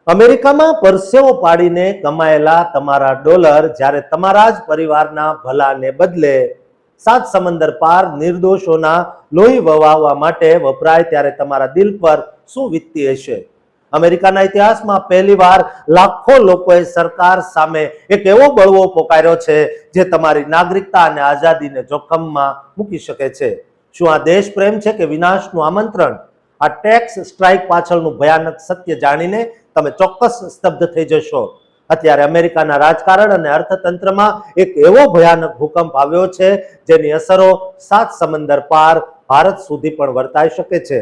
અમેરિકામાં પરસેવો પાડીને કમાયેલા તમારા ડોલર જ્યારે તમારા જ પરિવારના ભલાને બદલે સાત સમંદર પાર નિર્દોષોના લોહી વહાવવા માટે વપરાય ત્યારે તમારા દિલ પર શું વીતતી હશે? અમેરિકાના ઇતિહાસમાં પહેલીવાર લાખો લોકોએ સરકાર સામે એક એવો બળવો પોકાર્યો છે જે તમારી નાગરિકતા અને આઝાદીને જોખમમાં મૂકી શકે છે. શું આ દેશ પ્રેમ છે કે વિનાશનું આમંત્રણ? આ ટેક્સ સ્ટ્રાઇક પાછળનું ભયાનક સત્ય જાણીને તમે ચોક્કસ સ્તબ્ધ થઈ જશો. અત્યારે અમેરિકાના રાજકારણ અને અર્થતંત્રમાં એક એવો ભયાનક ભૂકંપ આવ્યો છે જેની અસરો સાત સમંદર પાર ભારત સુધી પણ વર્તાઈ શકે છે.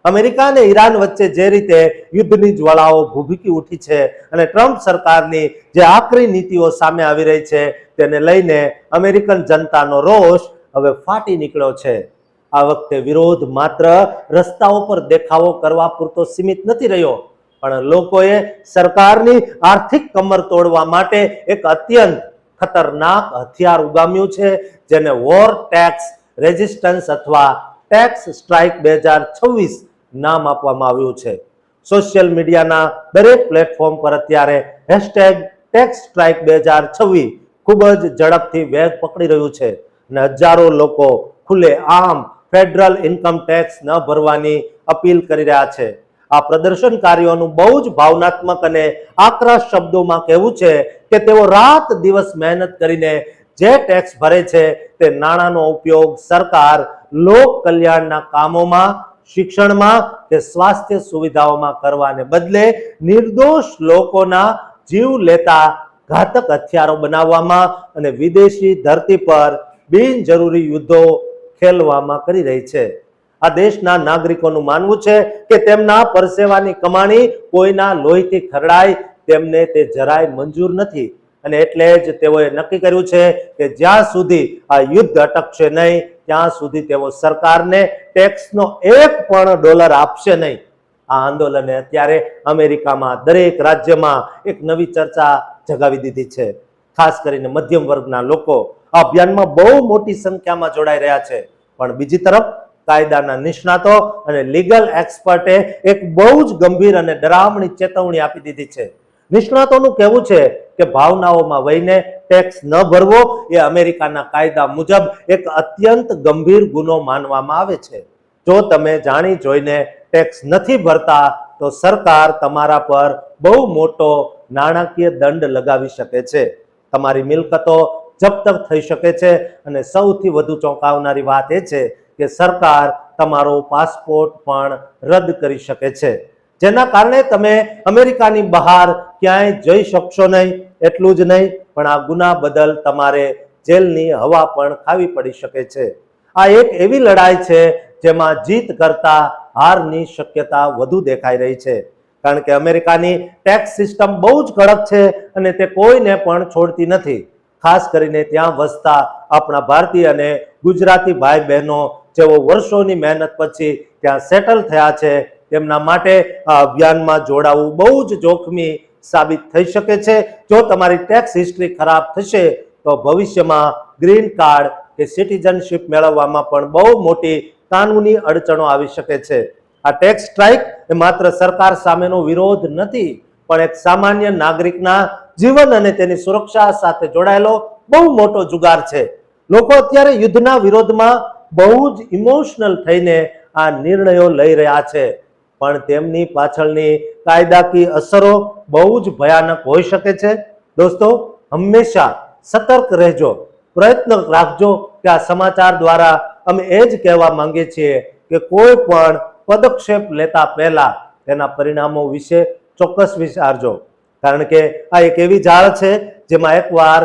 અમેરિકા અને ઈરાન વચ્ચે જે રીતે યુદ્ધની જ્વાળાઓ ભૂભૂકી ઉઠી છે અને ટ્રમ્પ સરકારની જે આકરી નીતિઓ સામે આવી રહી છે તેને લઈને અમેરિકન જનતાનો રોષ હવે ફાટી નીકળ્યો છે. આ વખતે વિરોધ માત્ર રસ્તાઓ પર દેખાવો કરવા પૂરતો સીમિત નથી રહ્યો, પણ લોકોએ સરકારની આર્થિક કમર તોડવા માટે એક અત્યંત ખતરનાક હથિયાર ઉગામ્યું છે જેને વોર ટેક્સ રેઝિસ્ટન્સ અથવા ટેક્સ સ્ટ્રાઇક 2026 નામ આપવામાં આવ્યું છે. સોશિયલ મીડિયાના દરેક પ્લેટફોર્મ પર અત્યારે હેશટેગ ટેક્સ સ્ટ્રાઇક 2026 ખૂબ જ ઝડપથી વેગ પકડી રહ્યું છે અને હજારો લોકો ખુલ્લે આમ ફેડરલ ઇન્કમ ટેક્સ ન ભરવાની અપીલ કરી રહ્યા છે. આ પ્રદર્શનકારીઓનું બહુ જ ભાવનાત્મક અને આકરા શબ્દોમાં કહેવું છે કે તેઓ રાત દિવસ મહેનત કરીને જે ટેક્સ ભરે છે તે નાણાંનો ઉપયોગ સરકાર લોક કલ્યાણના કામોમાં, શિક્ષણમાં કે સ્વાસ્થ્ય સુવિધાઓમાં કરવાને બદલે નિર્દોષ લોકોના જીવ લેતા ઘાતક હથિયારો બનાવવામાં અને વિદેશી ધરતી પર બિનજરૂરી યુદ્ધો ખેલવામાં કરી રહી છે. આ દેશના નાગરિકોનું માનવું છે કે તેમના પરસેવાની કમાણી કોઈના લોહીથી ખરડાય તેમને તે જરાય મંજૂર નથી અને એટલે જ તેઓએ નક્કી કર્યું છે કે જ્યાં સુધી આ યુદ્ધ અટકશે નહીં ત્યાં સુધી તેઓ સરકારને ટેક્સનો એક પણ ડોલર આપશે નહીં. આ આંદોલને અત્યારે અમેરિકામાં દરેક રાજ્યમાં એક નવી ચર્ચા જગાવી દીધી છે. ખાસ કરીને મધ્યમ વર્ગના લોકો આ અભિયાનમાં બહુ મોટી સંખ્યામાં જોડાઈ રહ્યા છે, પણ બીજી તરફ કાયદાના નિષ્ણાતો અને લીગલ એક્સપર્ટે એક બહુ જ ગંભીર અને ડરામણી ચેતવણી આપી દીધી છે. નિષ્ણાતોનું કહેવું છે કે ભાવનાઓમાં વહીને ટેક્સ ન ભરવો એ અમેરિકાના કાયદા મુજબ એક અત્યંત ગંભીર ગુનો માનવામાં આવે છે. જો તમે જાણી જોઈને ટેક્સ નથી ભરતા તો સરકાર તમારા પર બહુ મોટો નાણાકીય દંડ લગાવી શકે છે, તમારી મિલકતો જપ્ત થઈ શકે છે અને સૌથી વધુ ચોંકાવનારી વાત એ છે કે સરકાર તમારો પાસપોર્ટ પણ રદ કરી શકે છે, જેના કારણે તમે અમેરિકાની બહાર ક્યાંય જઈ શકશો નહીં. એટલું જ નહીં પણ આ ગુના બદલ તમારે જેલની હવા પણ ખાવી પડી શકે છે. આ એક એવી લડાઈ છે જેમાં જીત કરતા હારની શક્યતા વધુ દેખાઈ રહી છે, કારણ કે અમેરિકાની ટેક્સ સિસ્ટમ બહુ જ કડક છે અને તે કોઈને પણ છોડતી નથી. ખાસ કરીને ત્યાં વસતા આપણા ભારતીય અને ગુજરાતી ભાઈ બહેનો જેઓ વર્ષોની મહેનત પછી ત્યાં સેટલ થયા છે તેમના માટે આ અભિયાનમાં જોડાવું બહુ જ જોખમી સાબિત થઈ શકે છે. જો તમારી ટેક્સ હિસ્ટ્રી ખરાબ થશે તો ભવિષ્યમાં ગ્રીન કાર્ડ કે સિટીઝનશીપ મેળવવામાં પણ બહુ મોટી કાનૂની અડચણો આવી શકે છે. આ ટેક્સ સ્ટ્રાઇક એ માત્ર સરકાર સામેનો વિરોધ નથી, પણ એક સામાન્ય નાગરિકના જીવન અને તેની સુરક્ષા સાથે જોડાયેલો બહુ મોટો જુગાર છે. લોકો અત્યારે યુદ્ધના વિરોધમાં બહુ જ ઇમોશનલ થઈને આ નિર્ણયો લઈ રહ્યા છે, પણ તેમની પાછળની કાયદાકીય અસરો બહુ જ ભયાનક હોઈ શકે છે. દોસ્તો, હંમેશા સતર્ક રહેજો, પ્રયત્ન રાખજો કે આ સમાચાર દ્વારા અમે એ જ કહેવા માંગીએ છીએ કે કોઈ પણ પદક્ષેપ લેતા પહેલા તેના પરિણામો વિશે ચોક્કસ વિચારજો, કારણ કે આ એક એવી જાળ છે જેમાં એકવાર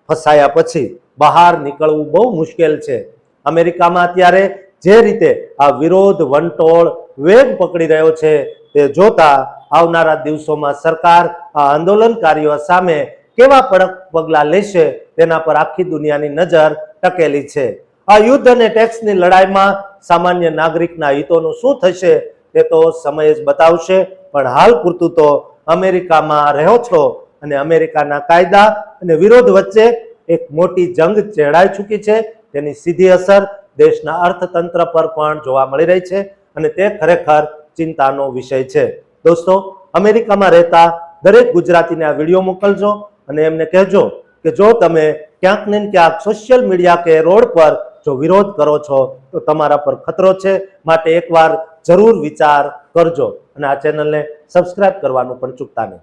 ફસાયા પછી બહાર નીકળવું બહુ મુશ્કેલ છે. અમેરિકામાં અત્યારે જે રીતે આ વિરોધ વંટોળ વેગ પકડી રહ્યો છે તે જોતા આવનારા દિવસોમાં સરકાર આ આંદોલનકારીઓ સામે કેવા કડક પગલાં લેશે તેના પર આખી દુનિયાની નજર ટકેલી છે. આ યુદ્ધ અને ટેક્સની લડાઈમાં સામાન્ય નાગરિકના હિતોનું શું થશે તે તો સમય જ બતાવશે, પણ હાલ પૂરતું તો અમેરિકામાં રહો છો અને અમેરિકાના કાયદા અને વિરોધ વચ્ચે એક મોટી જંગ છેડાઈ ચૂકી છે. તેની સીધી અસર દેશના અર્થતંત્ર પર પણ જોવા મળી રહી છે અને તે ખરેખર ચિંતાનો વિષય છે. દોસ્તો, અમેરિકામાં રહેતા દરેક ગુજરાતીને આ વિડીયો મોકલજો અને એમને કહેજો કે જો તમે ક્યાંક ને ક્યાંક સોશિયલ મીડિયા કે રોડ પર જો વિરોધ કરો છો તો તમારા પર ખતરો છે, માટે એકવાર જરૂર વિચાર કરજો અને આ ચેનલને સબસ્ક્રાઇબ કરવાનું પણ ચૂકતા નહીં.